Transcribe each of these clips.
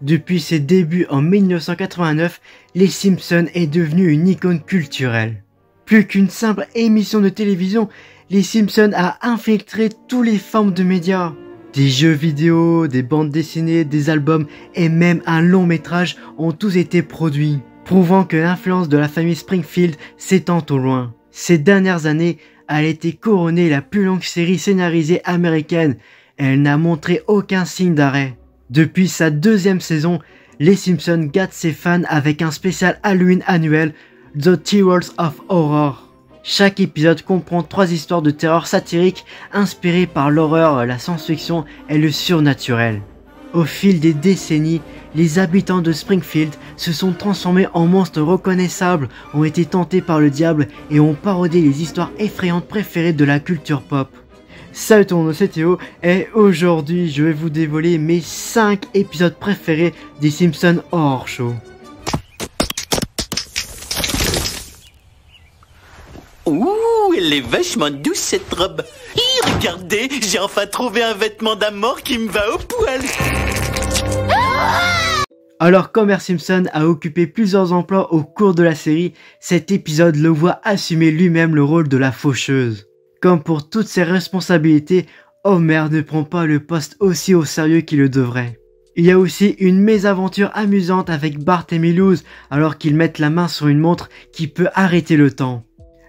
Depuis ses débuts en 1989, Les Simpsons est devenu une icône culturelle. Plus qu'une simple émission de télévision, Les Simpsons a infiltré toutes les formes de médias. Des jeux vidéo, des bandes dessinées, des albums et même un long métrage ont tous été produits, prouvant que l'influence de la famille Springfield s'étend au loin. Ces dernières années, elle a été couronnée la plus longue série scénarisée américaine et elle n'a montré aucun signe d'arrêt. Depuis sa deuxième saison, Les Simpsons gâtent ses fans avec un spécial Halloween annuel, The Tales of Horror. Chaque épisode comprend 3 histoires de terreur satiriques inspirées par l'horreur, la science-fiction et le surnaturel. Au fil des décennies, les habitants de Springfield se sont transformés en monstres reconnaissables, ont été tentés par le diable et ont parodié les histoires effrayantes préférées de la culture pop. Salut tout le monde, c'est Théo et aujourd'hui je vais vous dévoiler mes 5 épisodes préférés des Simpsons Horror Show. Ouh, elle est vachement douce cette robe. Hi, regardez, j'ai enfin trouvé un vêtement d'amour qui me va au poil. Alors Homer Simpson a occupé plusieurs emplois au cours de la série, cet épisode le voit assumer lui-même le rôle de la faucheuse. Comme pour toutes ses responsabilités, Homer ne prend pas le poste aussi au sérieux qu'il le devrait. Il y a aussi une mésaventure amusante avec Bart et Milhouse alors qu'ils mettent la main sur une montre qui peut arrêter le temps.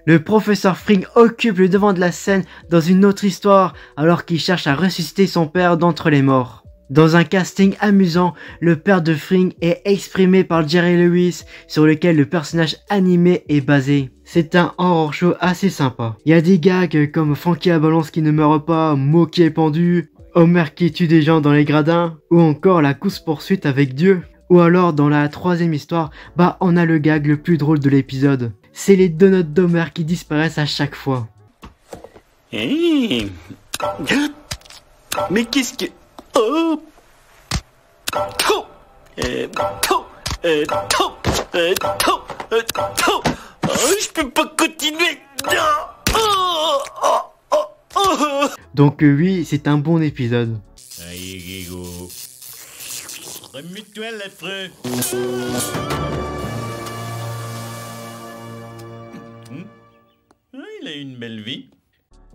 Le professeur Frink occupe le devant de la scène dans une autre histoire alors qu'il cherche à ressusciter son père d'entre les morts. Dans un casting amusant, le père de Frink est exprimé par Jerry Lewis, sur lequel le personnage animé est basé. C'est un horror show assez sympa. Il y a des gags comme Frankie la balance qui ne meurt pas, Moe qui est pendu, Homer qui tue des gens dans les gradins, ou encore la course-poursuite avec Dieu. Ou alors dans la 3e histoire, on a le gag le plus drôle de l'épisode. C'est les donuts d'Homer qui disparaissent à chaque fois. Hey. Mais qu'est-ce que... Oh, je peux pas continuer. Donc oui, c'est un bon épisode. Allez, Guigo. Remue-toi l'affreux. Il a une belle vie.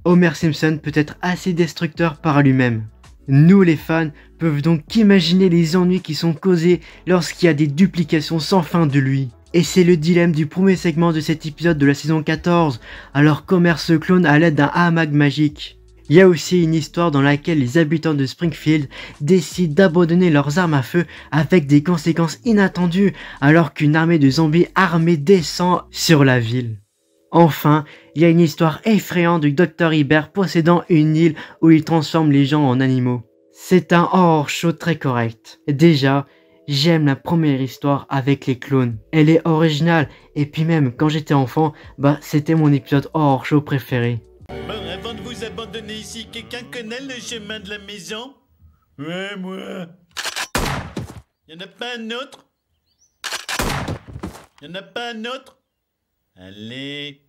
Homer Simpson peut être assez destructeur par lui-même. Nous les fans peuvent donc imaginer les ennuis qui sont causés lorsqu'il y a des duplications sans fin de lui. Et c'est le dilemme du premier segment de cet épisode de la saison 14, alors qu'Homer se clone à l'aide d'un hamac magique. Il y a aussi une histoire dans laquelle les habitants de Springfield décident d'abandonner leurs armes à feu avec des conséquences inattendues alors qu'une armée de zombies armés descend sur la ville. Enfin, il y a une histoire effrayante du Dr Hibbert possédant une île où il transforme les gens en animaux. C'est un horror show très correct. Déjà, j'aime la première histoire avec les clones. Elle est originale et puis même quand j'étais enfant, c'était mon épisode horror show préféré. Bon, avant de vous abandonner ici, quelqu'un connaît le chemin de la maison? Ouais, moi. Y'en a pas un autre? Y'en a pas un autre? Allez.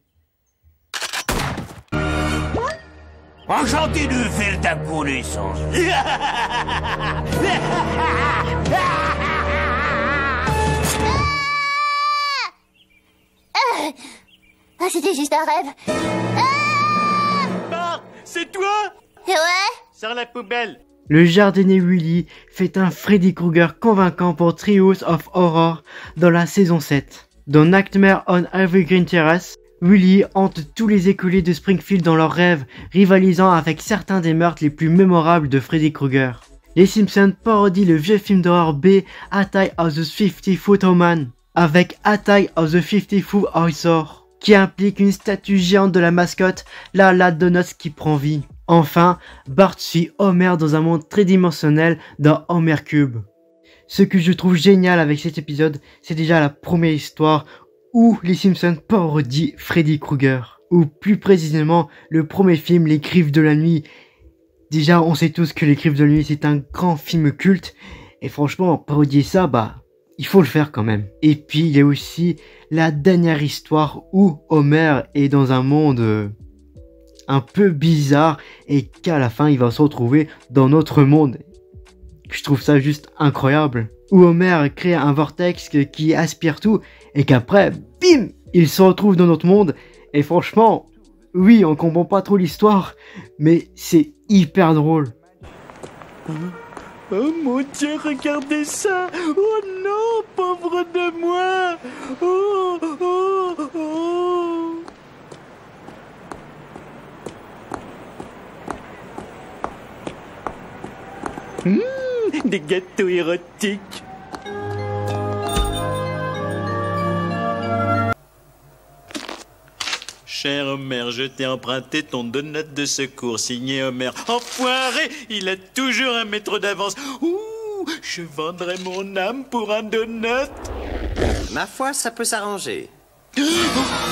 Enchanté de faire ta connaissance. C'était juste un rêve. Bart, c'est toi? Ouais. Sors la poubelle. Le jardinier Willy fait un Freddy Krueger convaincant pour Trios of Horror dans la saison 7. Dans Nightmare on Evergreen Terrace, Willy hante tous les écoliers de Springfield dans leurs rêves, rivalisant avec certains des meurtres les plus mémorables de Freddy Krueger. Les Simpsons parodient le vieux film d'horreur B, Attack of the 50-Foot Woman, avec Attack of the 50-Foot Horror, qui implique une statue géante de la mascotte, la Donuts qui prend vie. Enfin, Bart suit Homer dans un monde tridimensionnel dans Homer Cube. Ce que je trouve génial avec cet épisode, c'est déjà la première histoire où les Simpsons parodient Freddy Krueger. Ou plus précisément, le premier film, Les Griffes de la Nuit. Déjà, on sait tous que Les Griffes de la Nuit, c'est un grand film culte. Et franchement, parodier ça, il faut le faire quand même. Et puis, il y a aussi la dernière histoire où Homer est dans un monde un peu bizarre et qu'à la fin, il va se retrouver dans notre monde. je trouve ça juste incroyable. Où Homer crée un vortex qui aspire tout et qu'après, bim, il se retrouve dans notre monde. Et franchement, oui, on comprend pas trop l'histoire, mais c'est hyper drôle. Oh mon Dieu, regardez ça! Oh non, pauvre de moi! Oh, oh, oh! Des gâteaux érotiques! Cher Homer, je t'ai emprunté ton donut de secours, signé Homer. Enfoiré, il a toujours un mètre d'avance. Ouh, je vendrais mon âme pour un donut. Ma foi, ça peut s'arranger. Oh,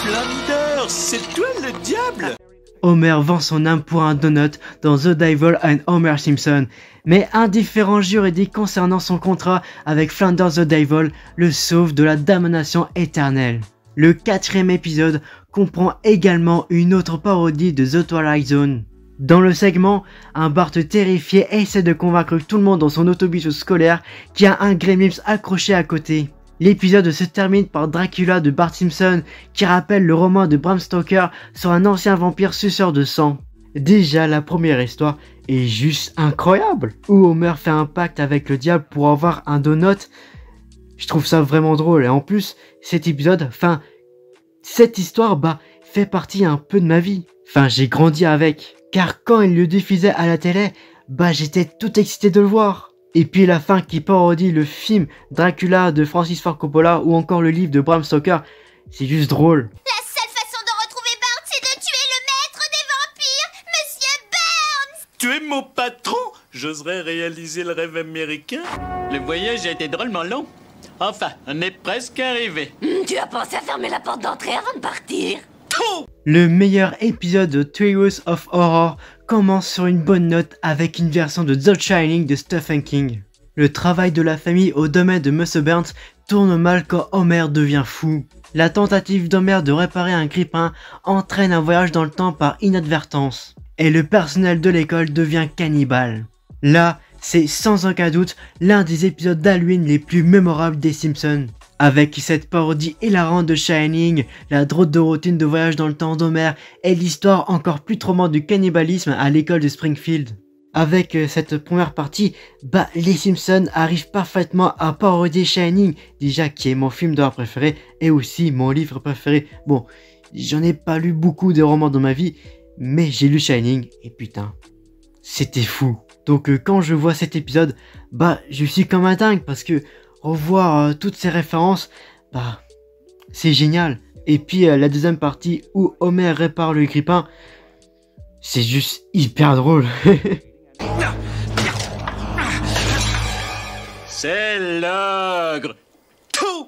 Flanders, c'est toi le diable! Homer vend son âme pour un donut dans The Devil and Homer Simpson, mais un différend juridique concernant son contrat avec Flanders the Devil le sauve de la damnation éternelle. Le 4e épisode comprend également une autre parodie de The Twilight Zone. Dans le segment, un Bart terrifié essaie de convaincre tout le monde dans son autobus scolaire qu'il y a un Gremlins accroché à côté. L'épisode se termine par Dracula de Bart Simpson qui rappelle le roman de Bram Stoker sur un ancien vampire suceur de sang. Déjà la première histoire est juste incroyable, où Homer fait un pacte avec le diable pour avoir un donut. Je trouve ça vraiment drôle et en plus cet épisode, cette histoire fait partie un peu de ma vie. J'ai grandi avec, car quand il le diffusait à la télé, j'étais tout excité de le voir. Et puis la fin qui parodie le film Dracula de Francis Ford Coppola ou encore le livre de Bram Stoker, c'est juste drôle. La seule façon de retrouver Bart, c'est de tuer le maître des vampires, Monsieur Burns! Tu es mon patron? J'oserais réaliser le rêve américain. Le voyage a été drôlement long. Enfin, on est presque arrivé. Tu as pensé à fermer la porte d'entrée avant de partir? Le meilleur épisode de Trios of Horror commence sur une bonne note avec une version de The Shining de Stephen King. Le travail de la famille au domaine de Monsieur Burns tourne mal quand Homer devient fou. La tentative d'Homer de réparer un grippin entraîne un voyage dans le temps par inadvertance. Et le personnel de l'école devient cannibale. Là, c'est sans aucun doute l'un des épisodes d'Halloween les plus mémorables des Simpsons. Avec cette parodie hilarante de Shining, la drôle de routine de voyage dans le temps d'Homer et l'histoire encore plus traumante du cannibalisme à l'école de Springfield. Avec cette première partie, les Simpsons arrivent parfaitement à parodier Shining, déjà qui est mon film d'horreur préféré et aussi mon livre préféré. Bon, j'en ai pas lu beaucoup de romans dans ma vie, mais j'ai lu Shining et putain, c'était fou. Donc quand je vois cet épisode, je suis comme un dingue parce que revoir toutes ces références, c'est génial. Et puis la deuxième partie où Homer répare le grippin, c'est juste hyper drôle. C'est l'ogre. Tout.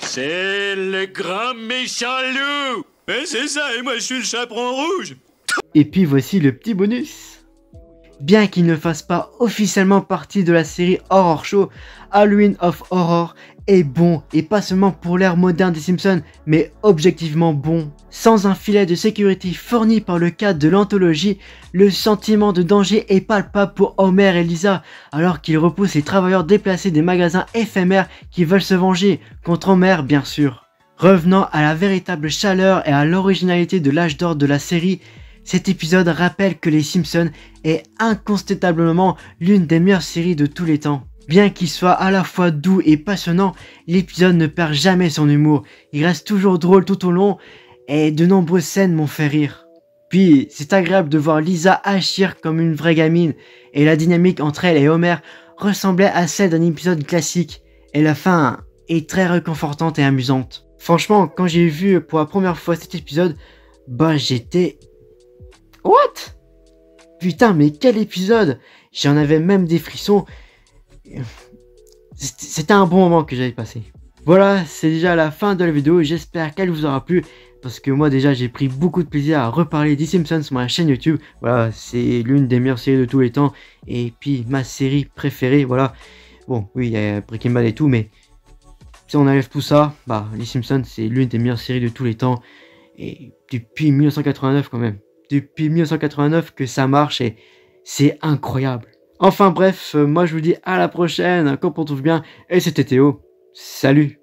C'est le grand méchant loup. Mais c'est ça, et moi je suis le chaperon rouge. Et puis voici le petit bonus. Bien qu'il ne fasse pas officiellement partie de la série Horror Show, Halloween of Horror est bon, et pas seulement pour l'ère moderne des Simpsons, mais objectivement bon. Sans un filet de sécurité fourni par le cadre de l'anthologie, le sentiment de danger est palpable pour Homer et Lisa, alors qu'ils repoussent les travailleurs déplacés des magasins éphémères qui veulent se venger, contre Homer bien sûr. Revenant à la véritable chaleur et à l'originalité de l'âge d'or de la série, cet épisode rappelle que les Simpsons est incontestablement l'une des meilleures séries de tous les temps. Bien qu'il soit à la fois doux et passionnant, l'épisode ne perd jamais son humour. Il reste toujours drôle tout au long et de nombreuses scènes m'ont fait rire. Puis c'est agréable de voir Lisa agir comme une vraie gamine et la dynamique entre elle et Homer ressemblait à celle d'un épisode classique et la fin est très réconfortante et amusante. Franchement, quand j'ai vu pour la première fois cet épisode, j'étais... What? Putain, mais quel épisode! J'en avais même des frissons. C'était un bon moment que j'avais passé. Voilà, c'est déjà la fin de la vidéo. J'espère qu'elle vous aura plu. Parce que moi déjà j'ai pris beaucoup de plaisir à reparler des Simpsons sur ma chaîne YouTube. Voilà, c'est l'une des meilleures séries de tous les temps. Et puis ma série préférée, voilà. Bon, oui, il y a Breaking Bad et tout, mais si on enlève tout ça, les Simpsons c'est l'une des meilleures séries de tous les temps. Et depuis 1989 quand même. Depuis 1989 que ça marche et c'est incroyable. Enfin bref, moi je vous dis à la prochaine, comportez-vous bien, et c'était Théo. Salut!